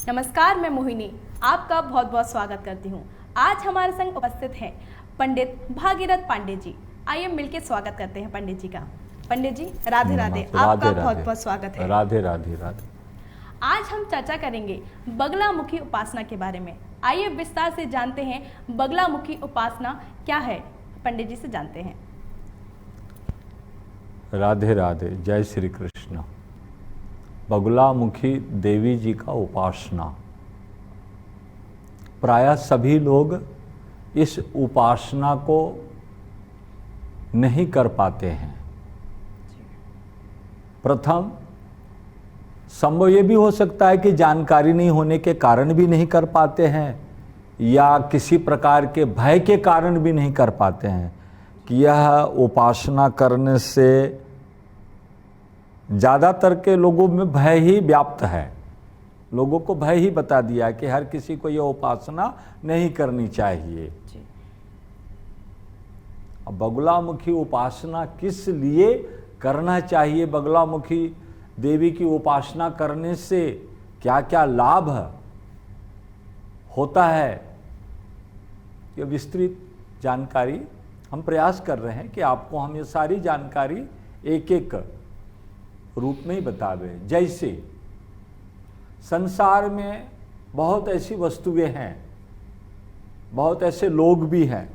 नमस्कार, मैं मोहिनी आपका बहुत बहुत स्वागत करती हूँ। आज हमारे संग उपस्थित हैं पंडित भागीरथ पांडे जी। आइए मिलकर स्वागत करते हैं पंडित जी का। पंडित जी राधे राधे, आपका बहुत बहुत स्वागत है। राधे राधे राधे। आज हम चर्चा करेंगे बगलामुखी उपासना के बारे में। आइए विस्तार से जानते हैं बगलामुखी उपासना क्या है, पंडित जी से जानते हैं। राधे राधे, जय श्री कृष्ण। बगलामुखी देवी जी का उपासना, प्रायः सभी लोग इस उपासना को नहीं कर पाते हैं। प्रथम संभव ये भी हो सकता है कि जानकारी नहीं होने के कारण भी नहीं कर पाते हैं, या किसी प्रकार के भय के कारण भी नहीं कर पाते हैं कि यह उपासना करने से ज़्यादातर के लोगों में भय ही व्याप्त है। लोगों को भय ही बता दिया कि हर किसी को यह उपासना नहीं करनी चाहिए। अब बगलामुखी उपासना किस लिए करना चाहिए, बगलामुखी देवी की उपासना करने से क्या क्या लाभ होता है, ये विस्तृत जानकारी हम प्रयास कर रहे हैं कि आपको हम ये सारी जानकारी एक एक रूप में ही बता दें। जैसे संसार में बहुत ऐसी वस्तुएं हैं, बहुत ऐसे लोग भी हैं।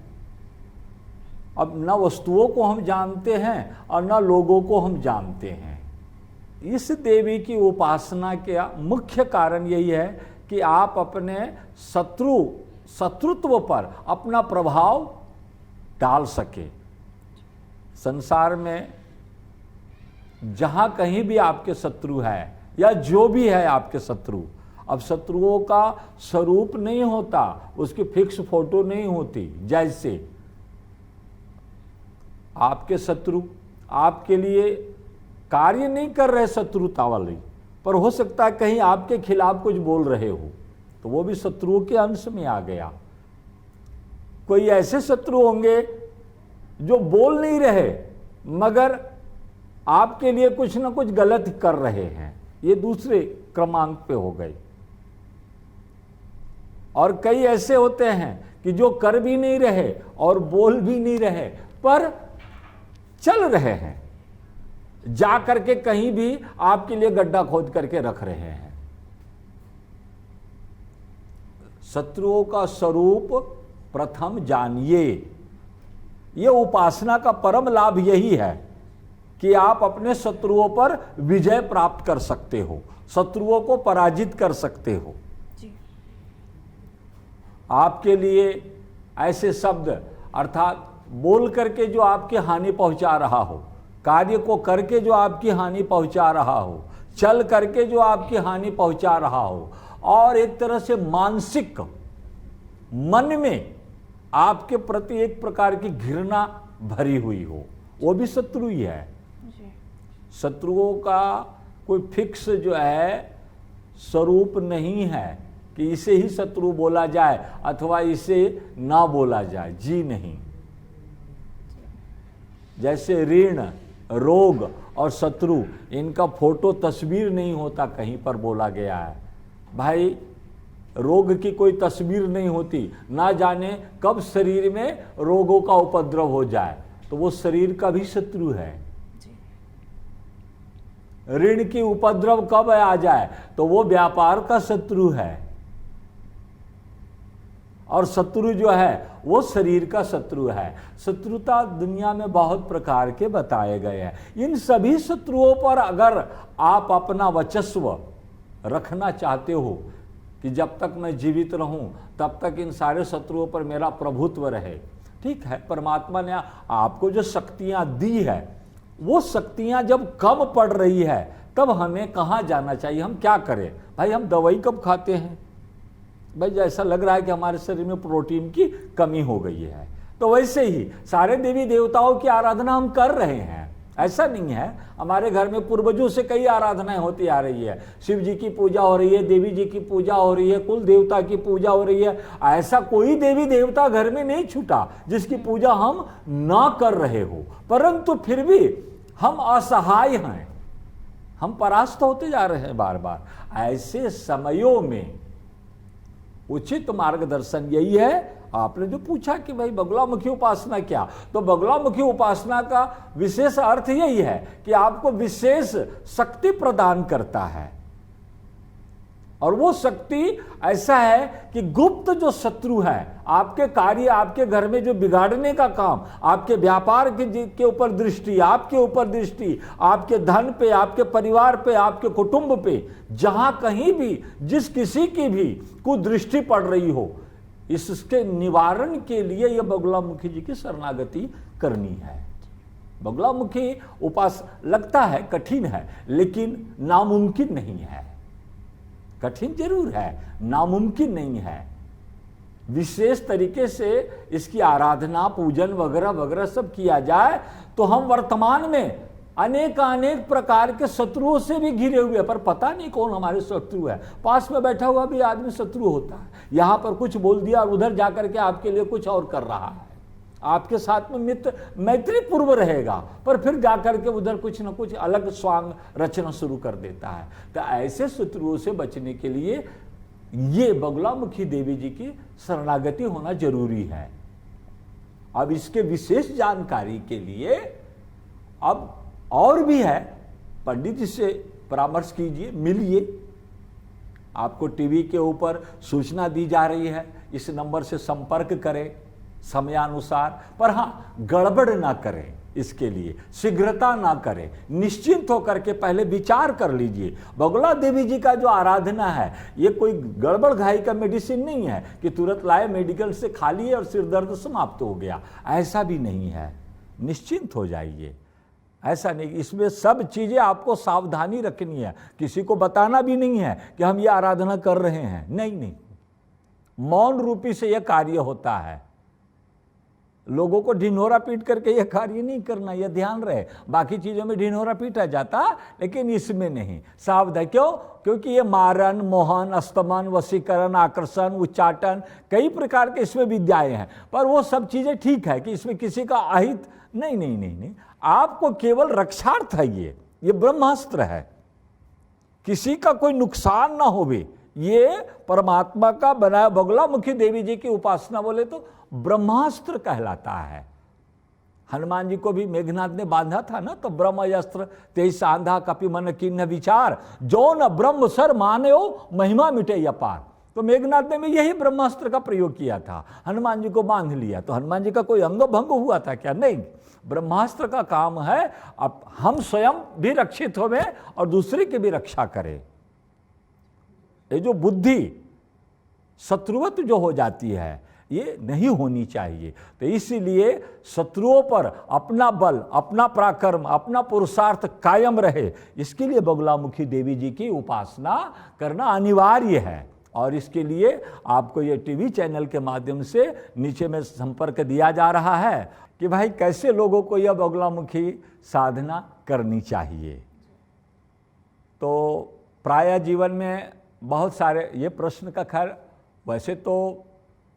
अब न वस्तुओं को हम जानते हैं और न लोगों को हम जानते हैं। इस देवी की उपासना का मुख्य कारण यही है कि आप अपने शत्रुत्व पर अपना प्रभाव डाल सके। संसार में जहां कहीं भी आपके शत्रु है या जो भी है आपके शत्रु, अब शत्रुओं का स्वरूप नहीं होता, उसकी फिक्स फोटो नहीं होती। जैसे आपके शत्रु आपके लिए कार्य नहीं कर रहे शत्रुता वाली, पर हो सकता है कहीं आपके खिलाफ कुछ बोल रहे हो, तो वो भी शत्रुओं के अंश में आ गया। कोई ऐसे शत्रु होंगे जो बोल नहीं रहे मगर आपके लिए कुछ ना कुछ गलत कर रहे हैं, ये दूसरे क्रमांक पे हो गए। और कई ऐसे होते हैं कि जो कर भी नहीं रहे और बोल भी नहीं रहे, पर चल रहे हैं, जा करके कहीं भी आपके लिए गड्ढा खोद करके रख रहे हैं। शत्रुओं का स्वरूप प्रथम जानिए। यह उपासना का परम लाभ यही है कि आप अपने शत्रुओं पर विजय प्राप्त कर सकते हो, शत्रुओं को पराजित कर सकते हो। आपके लिए ऐसे शब्द अर्थात बोल करके जो आपकी हानि पहुंचा रहा हो, कार्य को करके जो आपकी हानि पहुंचा रहा हो, चल करके जो आपकी हानि पहुंचा रहा हो, और एक तरह से मानसिक मन में आपके प्रति एक प्रकार की घृणा भरी हुई हो, वो भी शत्रु ही है। शत्रुओं का कोई फिक्स जो है स्वरूप नहीं है कि इसे ही शत्रु बोला जाए अथवा इसे ना बोला जाए, जी नहीं। जैसे ऋण, रोग और शत्रु, इनका फोटो तस्वीर नहीं होता, कहीं पर बोला गया है। भाई रोग की कोई तस्वीर नहीं होती, ना जाने कब शरीर में रोगों का उपद्रव हो जाए, तो वो शरीर का भी शत्रु है। ऋण की उपद्रव कब आ जाए तो वो व्यापार का शत्रु है। और शत्रु जो है वो शरीर का शत्रु है। शत्रुता दुनिया में बहुत प्रकार के बताए गए हैं। इन सभी शत्रुओं पर अगर आप अपना वर्चस्व रखना चाहते हो कि जब तक मैं जीवित रहूं तब तक इन सारे शत्रुओं पर मेरा प्रभुत्व रहे, ठीक है, परमात्मा ने आपको जो शक्तियां दी है, वो शक्तियां जब कम पड़ रही है तब हमें कहाँ जाना चाहिए, हम क्या करें? भाई हम दवाई कब खाते हैं? भाई जैसा लग रहा है कि हमारे शरीर में प्रोटीन की कमी हो गई है, तो वैसे ही सारे देवी देवताओं की आराधना हम कर रहे हैं। ऐसा नहीं है, हमारे घर में पूर्वजों से कई आराधनाएं होती आ रही है। शिव जी की पूजा हो रही है, देवी जी की पूजा हो रही है, कुल देवता की पूजा हो रही है। ऐसा कोई देवी देवता घर में नहीं छूटा जिसकी पूजा हम ना कर रहे हो, परंतु फिर भी हम असहाय हैं, हम परास्त होते जा रहे हैं बार बार। ऐसे समयों में उचित मार्गदर्शन यही है। आपने जो पूछा कि भाई बगुलामुखी उपासना क्या, तो बगुलामुखी उपासना का विशेष अर्थ यही है कि आपको विशेष शक्ति प्रदान करता है। और वो शक्ति ऐसा है कि गुप्त जो शत्रु है, आपके कार्य, आपके घर में जो बिगाड़ने का काम, आपके व्यापार के ऊपर दृष्टि, आपके ऊपर दृष्टि, आपके धन पे, आपके परिवार पे, आपके कुटुंब पे, जहां कहीं भी जिस किसी की भी कुदृष्टि पड़ रही हो, इसके निवारण के लिए यह बगुलामुखी जी की शरणागति करनी है। बगुलामुखी उपास लगता है कठिन है, लेकिन नामुमकिन नहीं है। कठिन जरूर है, नामुमकिन नहीं है। विशेष तरीके से इसकी आराधना, पूजन वगैरह वगैरह सब किया जाए तो हम वर्तमान में अनेक प्रकार के शत्रुओं से भी घिरे हुए, पर पता नहीं कौन हमारे शत्रु है। पास में बैठा हुआ भी आदमी शत्रु होता है। यहां पर कुछ बोल दिया और उधर जाकर के आपके लिए कुछ और कर रहा है। आपके साथ में मित्र मैत्री पूर्व रहेगा, पर फिर जाकर के उधर कुछ न कुछ अलग स्वांग रचना शुरू कर देता है। तो ऐसे शत्रुओं से बचने के लिए ये बगुलामुखी देवी जी की शरणागति होना जरूरी है। अब इसके विशेष जानकारी के लिए अब और भी है, पंडित जी से परामर्श कीजिए, मिलिए। आपको टीवी के ऊपर सूचना दी जा रही है, इस नंबर से संपर्क करें समयानुसार। पर हाँ, गड़बड़ ना करें, इसके लिए शीघ्रता ना करें, निश्चिंत होकर के पहले विचार कर लीजिए। बगुला देवी जी का जो आराधना है, ये कोई गड़बड़ घाई का मेडिसिन नहीं है कि तुरंत लाए मेडिकल से खा लिए और सिर दर्द समाप्त हो गया। ऐसा भी नहीं है, निश्चिंत हो जाइए। ऐसा नहीं, इसमें सब चीजें आपको सावधानी रखनी है। किसी को बताना भी नहीं है कि हम ये आराधना कर रहे हैं, नहीं। मौन रूपी से यह कार्य होता है। लोगों को ढिंढोरा पीट करके यह कार्य नहीं करना, यह ध्यान रहे। बाकी चीजों में ढिंढोरा पीटा जाता, लेकिन इसमें नहीं। सावधान क्यों? क्योंकि ये मारन, मोहन, अस्तमन, वशीकरण, आकर्षण, उच्चाटन, कई प्रकार के इसमें विद्याएं हैं। पर वो सब चीजें ठीक है कि इसमें किसी का अहित नहीं। आपको केवल रक्षार्थ है, ये ब्रह्मास्त्र है। किसी का कोई नुकसान ना होवे, ये परमात्मा का बनाया। बगुलामुखी देवी जी की उपासना बोले तो ब्रह्मास्त्र कहलाता है। हनुमान जी को भी मेघनाथ ने बांधा था ना, तो ब्रह्मस्त्र तेज सांधा कपि मन किन्ह विचार, जो न ब्रह्म सर माने हो महिमा मिटे अपार। तो मेघनाथ ने भी यही ब्रह्मास्त्र का प्रयोग किया था, हनुमान जी को बांध लिया। तो हनुमान जी का कोई अंग भंग हुआ था क्या? नहीं। ब्रह्मास्त्र का काम है अब हम स्वयं भी रक्षित होवे और दूसरे की भी रक्षा करें। ये जो बुद्धि शत्रुवत जो हो जाती है, ये नहीं होनी चाहिए। तो इसीलिए शत्रुओं पर अपना बल, अपना पराक्रम, अपना पुरुषार्थ कायम रहे, इसके लिए बगुलामुखी देवी जी की उपासना करना अनिवार्य है। और इसके लिए आपको ये टीवी चैनल के माध्यम से नीचे में संपर्क दिया जा रहा है कि भाई कैसे लोगों को यह बगुलामुखी साधना करनी चाहिए। तो प्राय जीवन में बहुत सारे ये प्रश्न का, खैर वैसे तो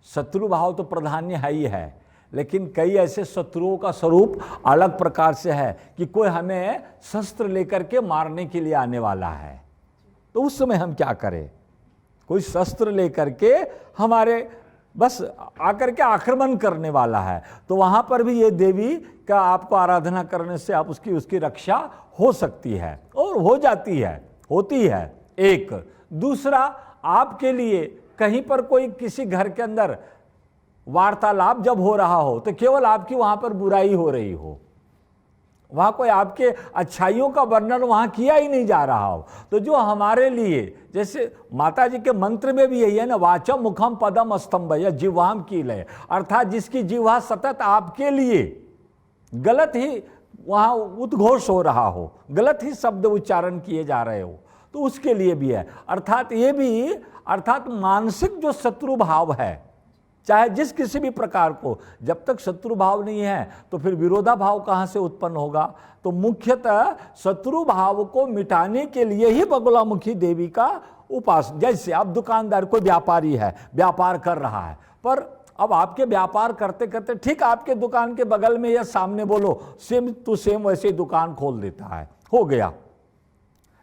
शत्रु भाव तो प्राधान्य है ही है, लेकिन कई ऐसे शत्रुओं का स्वरूप अलग प्रकार से है कि कोई हमें शस्त्र लेकर के मारने के लिए आने वाला है, तो उस समय हम क्या करें? कोई शस्त्र लेकर के हमारे बस आकर के आक्रमण करने वाला है, तो वहां पर भी ये देवी का आपको आराधना करने से आप उसकी रक्षा हो सकती है और हो जाती है, होती है। एक दूसरा, आपके लिए कहीं पर कोई किसी घर के अंदर वार्तालाप जब हो रहा हो, तो केवल आपकी वहां पर बुराई हो रही हो, वहां कोई आपके अच्छाइयों का वर्णन वहां किया ही नहीं जा रहा हो, तो जो हमारे लिए, जैसे माता जी के मंत्र में भी यही है ना, वाचम मुखम पदम स्तंभ या जिह्वाम कीलय, अर्थात जिसकी जिह्वा सतत आपके लिए गलत ही वहां उद्घोष हो रहा हो, गलत ही शब्द उच्चारण किए जा रहे हो, तो उसके लिए भी है। अर्थात ये भी, अर्थात मानसिक जो शत्रु भाव है, चाहे जिस किसी भी प्रकार को, जब तक शत्रु भाव नहीं है तो फिर विरोधा भाव कहां से उत्पन्न होगा? तो मुख्यतः शत्रु भाव को मिटाने के लिए ही बगुलामुखी देवी का उपासना। जैसे आप दुकानदार, कोई व्यापारी है, व्यापार कर रहा है, पर अब आपके व्यापार करते करते ठीक आपके दुकान के बगल में या सामने बोलो सेम टू सेम वैसे दुकान खोल देता है, हो गया।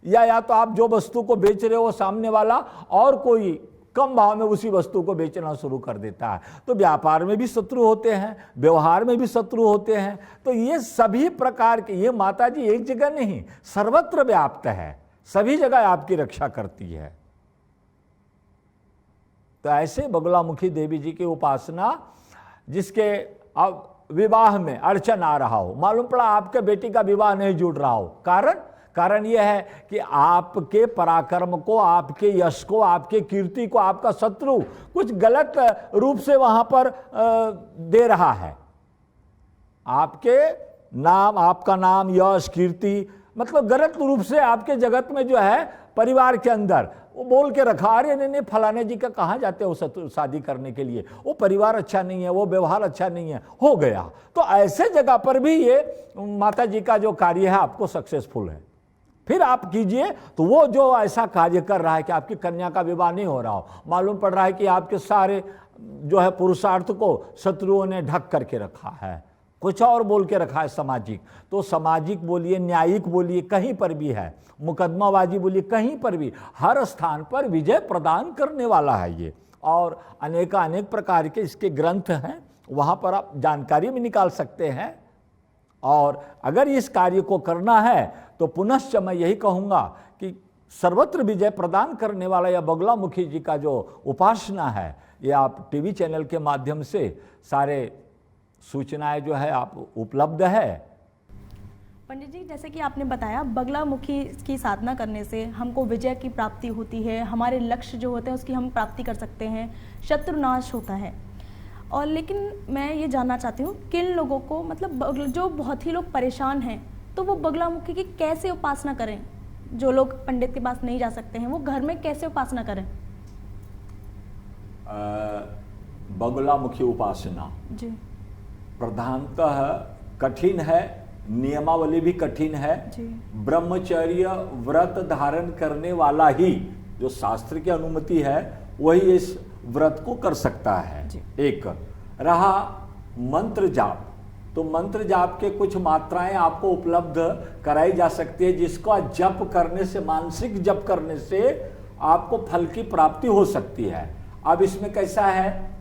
या तो आप जो वस्तु को बेच रहे हो सामने वाला और कोई कम भाव में उसी वस्तु को बेचना शुरू कर देता है। तो व्यापार में भी शत्रु होते हैं, व्यवहार में भी शत्रु होते हैं। तो ये सभी प्रकार के, ये माता जी एक जगह नहीं, सर्वत्र व्याप्त है, सभी जगह आपकी रक्षा करती है। तो ऐसे बगुलामुखी देवी जी की उपासना, जिसके अब विवाह में अड़चन आ रहा हो, मालूम पड़ा आपके बेटी का विवाह नहीं जुड़ रहा हो, कारण यह है कि आपके पराक्रम को, आपके यश को, आपके कीर्ति को आपका शत्रु कुछ गलत रूप से वहां पर दे रहा है। आपके नाम, आपका नाम, यश, कीर्ति, मतलब गलत रूप से आपके जगत में जो है, परिवार के अंदर वो बोल के रखा, अरे नहीं फलाने जी का कहाँ जाते हो शादी करने के लिए, वो परिवार अच्छा नहीं है, वो व्यवहार अच्छा नहीं है, हो गया। तो ऐसे जगह पर भी ये माता जी का जो कार्य है आपको सक्सेसफुल है। फिर आप कीजिए तो वो जो ऐसा कार्य कर रहा है कि आपकी कन्या का विवाह नहीं हो रहा हो, मालूम पड़ रहा है कि आपके सारे जो है पुरुषार्थ को शत्रुओं ने ढक करके रखा है, कुछ और बोल के रखा है सामाजिक। तो सामाजिक बोलिए, न्यायिक बोलिए, कहीं पर भी है, मुकदमाबाजी बोलिए, कहीं पर भी, हर स्थान पर विजय प्रदान करने वाला है ये। और अनेक प्रकार के इसके ग्रंथ हैं, वहाँ पर आप जानकारी भी निकाल सकते हैं। और अगर इस कार्य को करना है तो पुनश्च मैं यही कहूँगा कि सर्वत्र विजय प्रदान करने वाला यह बगुलामुखी जी का जो उपासना है, ये आप टीवी चैनल के माध्यम से सारे सूचनाएं जो है आप उपलब्ध है। पंडित जी, जैसे कि आपने बताया बगलामुखी की साधना करने से हमको विजय की प्राप्ति होती है, हमारे लक्ष्य जो होते हैं उसकी हम प्राप्ति कर सकते हैं, शत्रुनाश होता है। और लेकिन मैं ये जानना चाहती हूँ, किन लोगों को, मतलब जो बहुत ही लोग परेशान हैं, तो वो बगलामुखी की कैसे उपासना करें? जो लोग पंडित के पास नहीं जा सकते हैं, वो घर में कैसे उपासना करें? बगुलामुखी उपासना जी प्रधानतः कठिन है, नियमावली भी कठिन है। ब्रह्मचर्य व्रत धारण करने वाला ही, जो शास्त्र की अनुमति है, वही इस व्रत को कर सकता है। एक रहा मंत्र जाप, तो मंत्र जाप के कुछ मात्राएं आपको उपलब्ध कराई जा सकती है, जिसका जप करने से, मानसिक जप करने से आपको फल की प्राप्ति हो सकती है। अब इसमें कैसा है,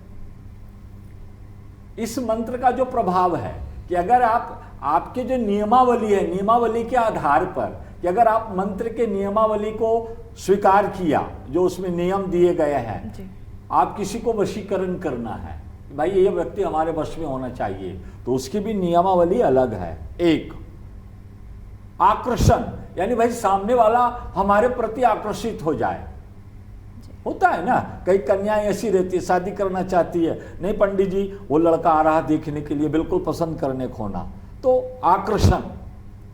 इस मंत्र का जो प्रभाव है कि अगर आपके जो नियमावली है, नियमावली के आधार पर कि अगर आप मंत्र के नियमावली को स्वीकार किया, जो उसमें नियम दिए गए हैं, आप किसी को वशीकरण करना है, भाई ये व्यक्ति हमारे वश में होना चाहिए, तो उसकी भी नियमावली अलग है। एक आकर्षण, यानी भाई सामने वाला हमारे प्रति आकर्षित हो जाए, होता है ना, कई कन्याएं ऐसी रहती है, शादी करना चाहती है, नहीं पंडित जी वो लड़का आ रहा देखने के लिए, बिल्कुल पसंद करने को होना, तो आकर्षण,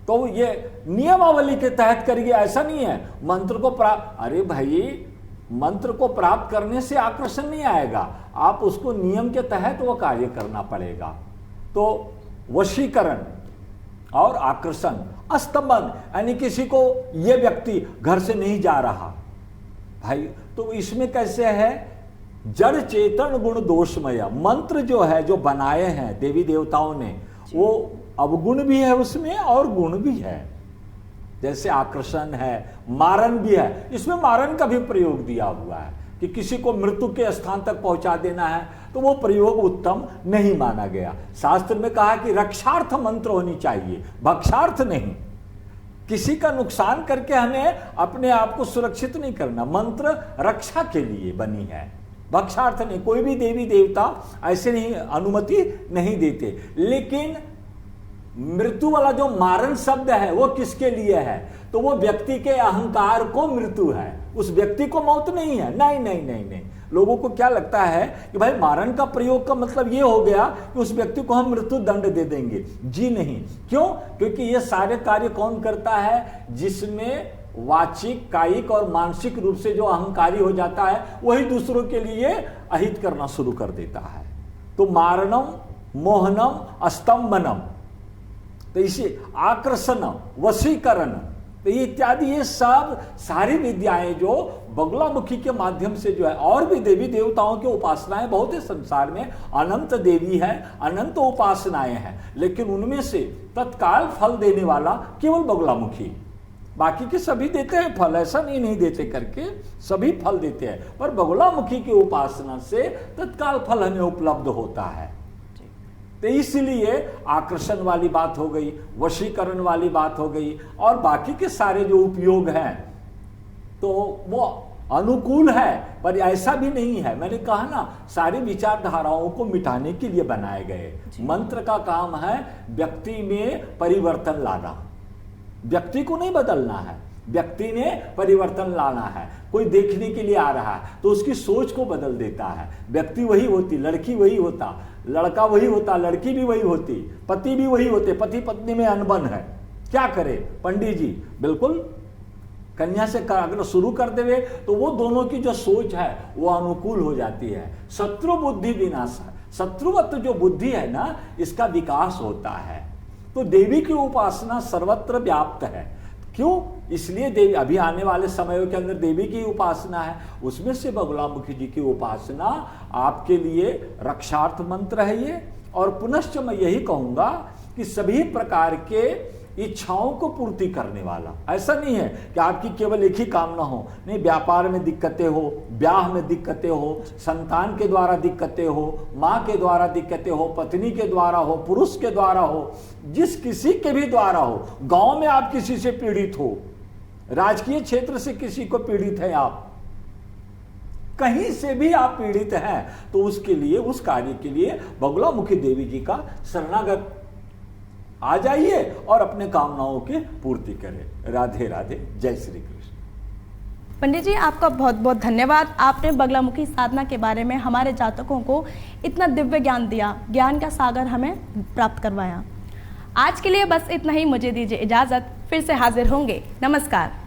तो ये नियमावली के तहत करिए, ऐसा नहीं है मंत्र को अरे भाई मंत्र को प्राप्त करने से आकर्षण नहीं आएगा, आप उसको नियम के तहत वो कार्य करना पड़ेगा। तो वशीकरण और आकर्षण, अस्तंभन, यानी किसी को ये व्यक्ति घर से नहीं जा रहा भाई, तो इसमें कैसे है, जड़ चेतन गुण दोषमय मंत्र जो है, जो बनाए हैं देवी देवताओं ने, वो अवगुण भी है उसमें और गुण भी है। जैसे आकर्षण है, मारण भी है, इसमें मारण का भी प्रयोग दिया हुआ है कि किसी को मृत्यु के स्थान तक पहुंचा देना है, तो वो प्रयोग उत्तम नहीं माना गया। शास्त्र में कहा कि रक्षार्थ मंत्र होनी चाहिए, भक्षार्थ नहीं। किसी का नुकसान करके हमें अपने आप को सुरक्षित नहीं करना, मंत्र रक्षा के लिए बनी है, भक्षार्थ नहीं। कोई भी देवी देवता ऐसे नहीं अनुमति नहीं देते। लेकिन मृत्यु वाला जो मारण शब्द है वो किसके लिए है, तो वो व्यक्ति के अहंकार को मृत्यु है, उस व्यक्ति को मौत नहीं है। नहीं नहीं नहीं नहीं, लोगों को क्या लगता है कि भाई मारण का प्रयोग का मतलब ये हो गया कि उस व्यक्ति को हम मृत्यु दंड दे देंगे। जी नहीं, क्यों? क्योंकि ये सारे कार्य कौन करता है, जिसमें वाचिक, कायिक और मानसिक रूप से जो अहंकारी हो जाता है, वही दूसरों के लिए अहित करना शुरू कर देता है। तो मारणम, मोहनम, अस्तंभनम, तो इसी आकर्षण, वशीकरण, तो ये इत्यादि, ये सब सारी विद्याएं जो बगुलामुखी के माध्यम से जो है, और भी देवी देवताओं की उपासनाएं बहुत है संसार में, अनंत देवी है, अनंत उपासनाएं हैं, लेकिन उनमें से तत्काल फल देने वाला केवल बगुलामुखी। बाकी के सभी देते हैं फल, ऐसा नहीं देते करके सभी फल देते हैं, पर बगुलामुखी की उपासना से तत्काल फल हमें उपलब्ध होता है। तो इसलिए आकर्षण वाली बात हो गई, वशीकरण वाली बात हो गई, और बाकी के सारे जो उपयोग हैं तो वो अनुकूल है, पर ऐसा भी नहीं है। मैंने कहा ना, सारी विचारधाराओं को मिटाने के लिए बनाए गए। मंत्र का काम है व्यक्ति में परिवर्तन लाना, व्यक्ति को नहीं बदलना है, व्यक्ति ने परिवर्तन लाना है। कोई देखने के लिए आ रहा है तो उसकी सोच को बदल देता है। व्यक्ति वही होती, लड़की वही होता, लड़का वही होता, लड़की भी वही होती, पति भी वही होते, पति पत्नी में अनबन है, क्या करे पंडित जी? बिल्कुल कन्या से अगर शुरू कर देवे तो वो दोनों की जो सोच है वो अनुकूल हो जाती है। शत्रु बुद्धि विनाश, शत्रुवत जो बुद्धि है ना, इसका विकास होता है। तो देवी की उपासना सर्वत्र व्याप्त है। क्यों? इसलिए देवी, अभी आने वाले समयों के अंदर देवी की उपासना है, उसमें से बगुलामुखी जी की उपासना आपके लिए रक्षार्थ मंत्र है ये। और पुनश्च मैं यही कहूंगा कि सभी प्रकार के इच्छाओं को पूर्ति करने वाला, ऐसा नहीं है कि आपकी केवल एक ही कामना हो, नहीं, व्यापार में दिक्कतें हो, ब्याह में दिक्कतें हो, संतान के द्वारा दिक्कतें हो, माँ के द्वारा दिक्कतें हो, पत्नी के द्वारा हो, पुरुष के द्वारा हो, जिस किसी के भी द्वारा हो, गांव में आप किसी से पीड़ित हो, राजकीय क्षेत्र से किसी को पीड़ित है, आप कहीं से भी आप पीड़ित हैं, तो उसके लिए, उस कार्य के लिए बगुलामुखी देवी जी का शरणागत आ जाइए और अपने कामनाओं की पूर्ति करें। राधे राधे, जय श्री कृष्ण। पंडित जी, आपका बहुत बहुत धन्यवाद। आपने बगलामुखी साधना के बारे में हमारे जातकों को इतना दिव्य ज्ञान दिया, ज्ञान का सागर हमें प्राप्त करवाया। आज के लिए बस इतना ही, मुझे दीजिए इजाजत, फिर से हाजिर होंगे। नमस्कार।